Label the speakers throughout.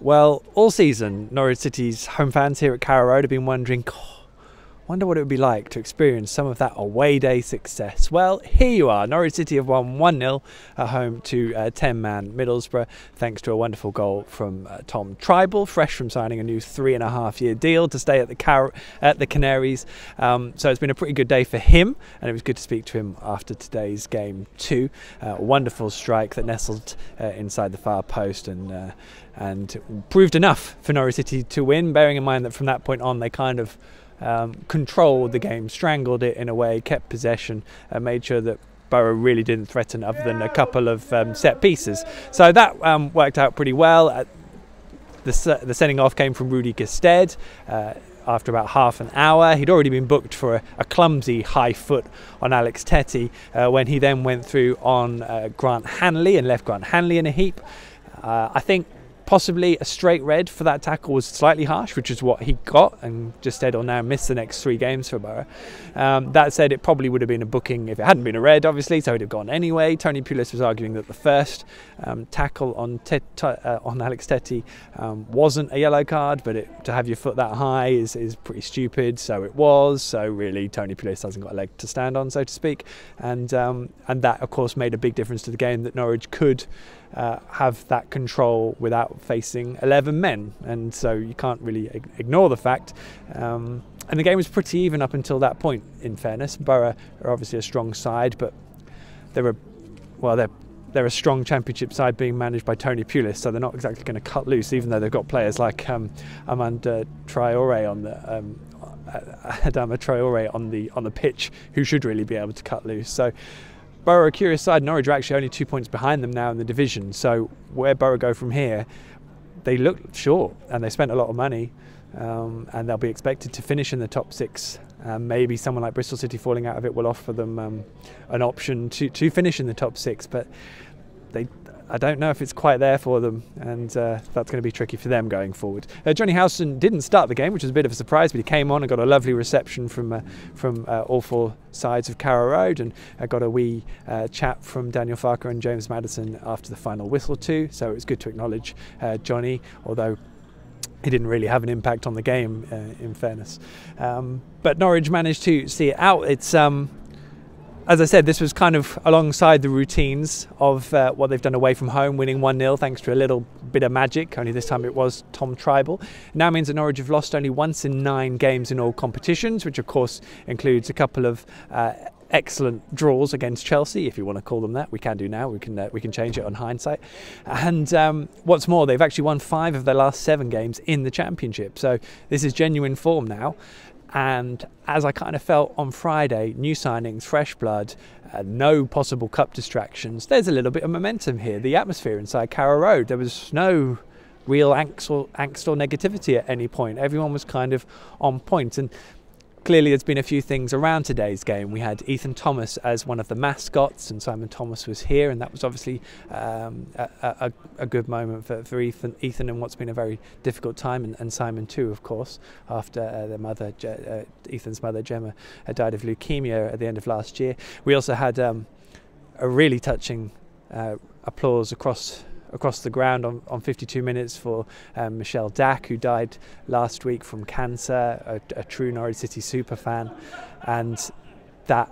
Speaker 1: Well, all season, Norwich City's home fans here at Carrow Road have been wondering, wonder what it would be like to experience some of that away day success. Well, here you are. Norwich City have won 1-0 at home to 10-man Middlesbrough, thanks to a wonderful goal from Tom Trybull, fresh from signing a new 3.5-year deal to stay at the Canaries. So it's been a pretty good day for him, and it was good to speak to him after today's game too. A wonderful strike that nestled inside the far post and proved enough for Norwich City to win, bearing in mind that from that point on they kind of controlled the game, strangled it in a way, kept possession, made sure that Borough really didn't threaten other than a couple of set pieces. So that worked out pretty well. The sending off came from Rudy Gestead after about half an hour. He'd already been booked for a clumsy high foot on Alex Tetty when he then went through on Grant Hanley and left Grant Hanley in a heap. I think possibly a straight red for that tackle was slightly harsh, which is what he got, and Gestead will now miss the next 3 games for Borough. That said, it probably would have been a booking if it hadn't been a red, obviously, so he'd have gone anyway. Tony Pulis was arguing that the first tackle on Alex Tetty wasn't a yellow card, but to have your foot that high is pretty stupid, so it was. So really, Tony Pulis hasn't got a leg to stand on, so to speak, and that, of course, made a big difference to the game, that Norwich could have that control without facing 11 men, and so you can't really ignore the fact. And the game was pretty even up until that point, in fairness. Borough are obviously a strong side, but they're a strong championship side being managed by Tony Pulis, so they're not exactly going to cut loose, even though they've got players like Adama Traore on the pitch, who should really be able to cut loose. So Borough are a curious side. Norwich are actually only 2 points behind them now in the division, so where Borough go from here, they look short, and they spent a lot of money, and they'll be expected to finish in the top 6. Maybe someone like Bristol City falling out of it will offer them an option to finish in the top 6, but I don't know if it's quite there for them, and that's going to be tricky for them going forward. Johnny Howson didn't start the game, which was a bit of a surprise, but he came on and got a lovely reception from all 4 sides of Carrow Road, and got a wee chat from Daniel Farker and James Maddison after the final whistle too. So it was good to acknowledge Johnny, although he didn't really have an impact on the game, in fairness. But Norwich managed to see it out. It's as I said, this was kind of alongside the routines of what they've done away from home, winning 1-0 thanks to a little bit of magic, only this time it was Tom Trybull. Now means that Norwich have lost only once in 9 games in all competitions, which of course includes a couple of excellent draws against Chelsea, if you want to call them that. We can do now, we can change it on hindsight. And what's more, they've actually won 5 of their last 7 games in the Championship, so this is genuine form now. And as I kind of felt on Friday, new signings, fresh blood, no possible cup distractions, there's a little bit of momentum here. The atmosphere inside Carrow Road, there was no real angst or negativity at any point. Everyone was kind of on point, and clearly there's been a few things around today's game. We had Ethan Thomas as one of the mascots, and Simon Thomas was here, and that was obviously a good moment for Ethan in what's been a very difficult time, and Simon too, of course, after Ethan's mother Gemma died of leukemia at the end of last year. We also had a really touching applause across the ground on 52 minutes for Michelle Dack, who died last week from cancer, a true Norwich City super fan, and that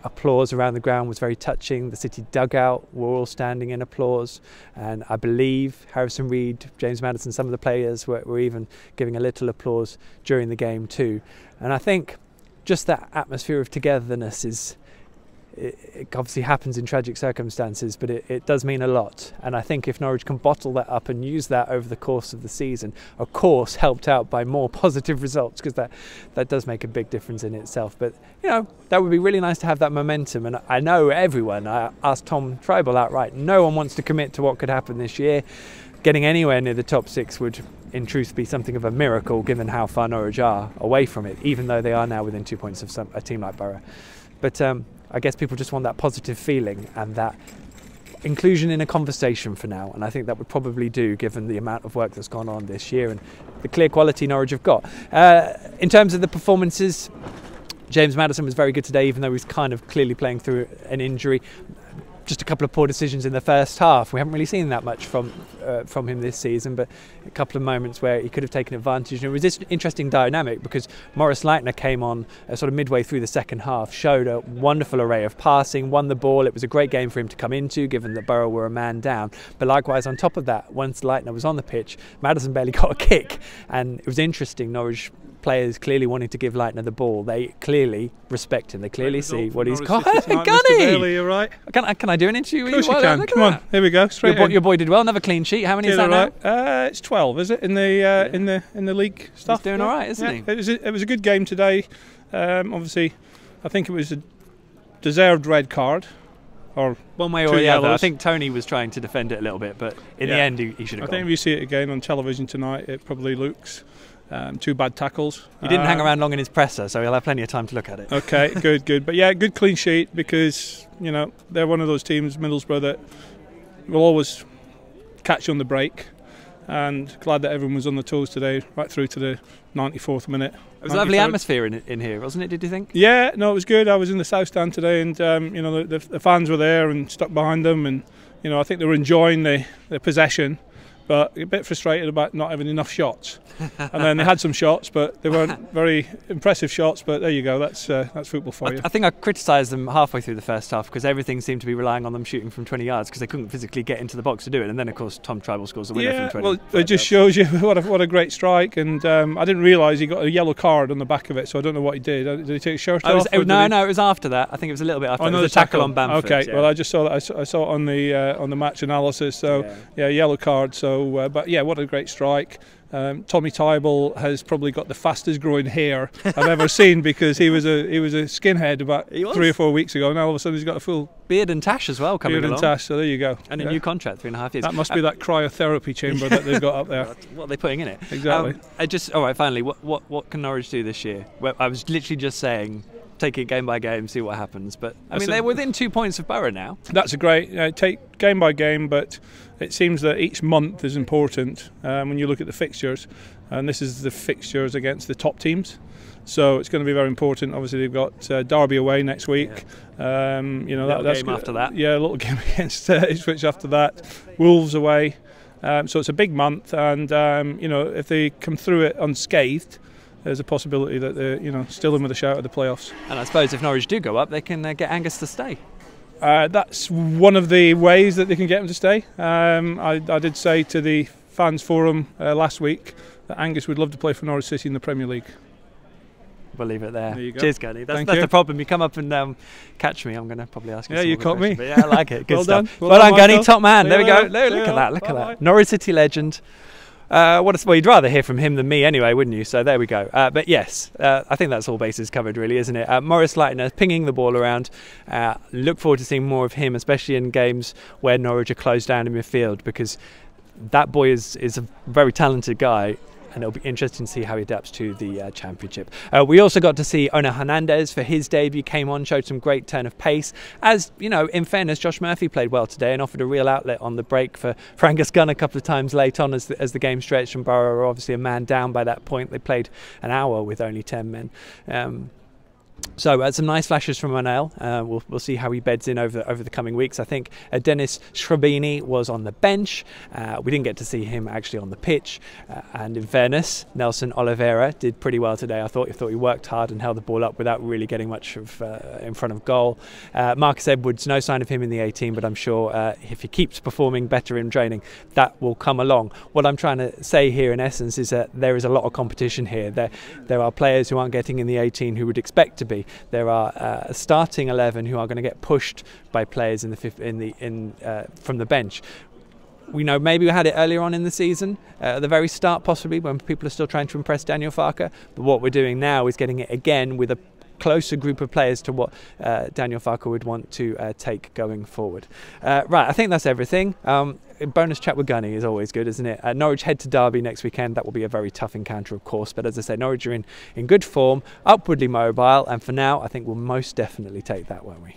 Speaker 1: applause around the ground was very touching. The City dugout were all standing in applause, and I believe Harrison Reed, James Maddison, some of the players were even giving a little applause during the game too. And I think just that atmosphere of togetherness it obviously happens in tragic circumstances, but it does mean a lot. And I think if Norwich can bottle that up and use that over the course of the season, of course helped out by more positive results, because that does make a big difference in itself. But you know, that would be really nice to have that momentum. And I know everyone, I asked Tom Trybull outright, no one wants to commit to what could happen this year. Getting anywhere near the top 6 would in truth be something of a miracle, given how far Norwich are away from it, even though they are now within 2 points of a team like Borough. But I guess people just want that positive feeling and that inclusion in a conversation for now, and I think that would probably do, given the amount of work that's gone on this year and the clear quality Norwich have got. In terms of the performances, James Maddison was very good today, even though he's kind of clearly playing through an injury. just a couple of poor decisions in the first half. We haven't really seen that much from him this season, but a couple of moments where he could have taken advantage. And it was this interesting dynamic because Maurice Leitner came on sort of midway through the second half, showed a wonderful array of passing, won the ball. It was a great game for him to come into, given that Borough were a man down. But likewise, on top of that, once Leitner was on the pitch, Maddison barely got a kick. And it was interesting, Norwich players clearly wanting to give Leitner the ball. They clearly respect him. They clearly see what he's got.
Speaker 2: Gunny! You're right.
Speaker 1: Can I do an interview with you?
Speaker 2: Of course you can. Come on, here we go. Straight in.
Speaker 1: Your boy did well. Another clean sheet. How many is that now?
Speaker 2: It's 12, is it? In the league stuff.
Speaker 1: He's doing all right, isn't he?
Speaker 2: It was a good game today. Obviously, I think it was a deserved red card. Or
Speaker 1: one way or the other. I think Tony was trying to defend it a little bit, but in the end he should have gone.
Speaker 2: I think if you see it again on television tonight, it probably looks 2 bad tackles.
Speaker 1: He didn't hang around long in his presser, so he'll have plenty of time to look at it.
Speaker 2: Okay, good. But yeah, good clean sheet because, you know, they're one of those teams, Middlesbrough, that will always catch on the break. And glad that everyone was on the toes today, right through to the 94th minute.
Speaker 1: It was a lovely atmosphere in here, wasn't it, did you think?
Speaker 2: Yeah, no, it was good. I was in the South Stand today and, you know, the fans were there and stuck behind them. And, you know, I think they were enjoying the possession, but a bit frustrated about not having enough shots. And then they had some shots, but they weren't very impressive shots. But there you go, that's football for you.
Speaker 1: I think I criticised them halfway through the first half because everything seemed to be relying on them shooting from 20 yards because they couldn't physically get into the box to do it. And then, of course, Tom Trybull scores the winner from 20.
Speaker 2: Well, it just shows you what a great strike. And I didn't realise he got a yellow card on the back of it, so I don't know what he did. Did he take his shirt off?
Speaker 1: No, it was after that. I think it was a little bit after. It was a tackle on Bamford.
Speaker 2: Okay, yeah. Well, I just saw that. I saw it on the match analysis. So yeah, yellow card. So, but yeah, what a great strike. Tommy Trybull has probably got the fastest growing hair I've ever seen because he was a skinhead about 3 or 4 weeks ago. Now all of a sudden he's got a full
Speaker 1: beard and tash as well coming along.
Speaker 2: Beard and tash, so there you go.
Speaker 1: And a new contract, 3.5 years.
Speaker 2: That must be that cryotherapy chamber that they've got up there.
Speaker 1: What are they putting in it?
Speaker 2: Exactly.
Speaker 1: All right, finally, what can Norwich do this year? Well, I was literally just saying, take it game by game, see what happens. But I mean, they're within 2 points of Borough now.
Speaker 2: That's a great take game by game, but it seems that each month is important when you look at the fixtures. And this is the fixtures against the top teams, so it's going to be very important. Obviously, they've got Derby away next week.
Speaker 1: Yeah.
Speaker 2: You know, that's
Speaker 1: game after that.
Speaker 2: Yeah, a little game against Ipswich after that. Wolves away. So it's a big month, and you know, if they come through it unscathed, there's a possibility that they're still in with a shout at the playoffs.
Speaker 1: And I suppose if Norwich do go up, they can get Angus to stay.
Speaker 2: That's one of the ways that they can get him to stay. I did say to the fans forum last week that Angus would love to play for Norwich City in the Premier League.
Speaker 1: We'll leave it there.
Speaker 2: There you go.
Speaker 1: Cheers, Gunny. That's the problem. You come up and catch me. I'm going to probably ask you.
Speaker 2: Yeah, you caught me.
Speaker 1: But yeah, I like it. Good
Speaker 2: well
Speaker 1: stuff.
Speaker 2: Done.
Speaker 1: Well done, Gunny. Top man. There we go.
Speaker 2: Look
Speaker 1: at that. Look at that. Norwich City legend. Well, you'd rather hear from him than me anyway, wouldn't you? So there we go. But yes, I think that's all bases covered, really, isn't it? Maurice Leitner pinging the ball around. Look forward to seeing more of him, especially in games where Norwich are closed down in midfield, because that boy is a very talented guy. And it'll be interesting to see how he adapts to the Championship. We also got to see Ona Hernandez for his debut, came on, showed some great turn of pace. As, you know, in fairness, Josh Murphy played well today and offered a real outlet on the break for Angus Gunn a couple of times late on as the game stretched, and Borough were obviously a man down by that point. They played an hour with only 10 men. So some nice flashes from Onel. We'll see how he beds in over the coming weeks. I think Dennis Shrabini was on the bench. We didn't get to see him actually on the pitch. And in fairness, Nelson Oliveira did pretty well today. I thought he worked hard and held the ball up without really getting much of in front of goal. Marcus Edwards, no sign of him in the 18, but I'm sure if he keeps performing better in training, that will come along. What I'm trying to say here in essence is that there is a lot of competition here. There are players who aren't getting in the 18 who would expect to be. There are a starting 11 who are going to get pushed by players from the bench. We know maybe we had it earlier on in the season, at the very start possibly, when people are still trying to impress Daniel Farke. But what we're doing now is getting it again with a closer group of players to what Daniel Farke would want to take going forward. Right, I think that's everything. Bonus chat with Gunny is always good, isn't it? Norwich head to Derby next weekend. That will be a very tough encounter, of course. But as I said, Norwich are in good form, upwardly mobile. And for now, I think we'll most definitely take that, won't we?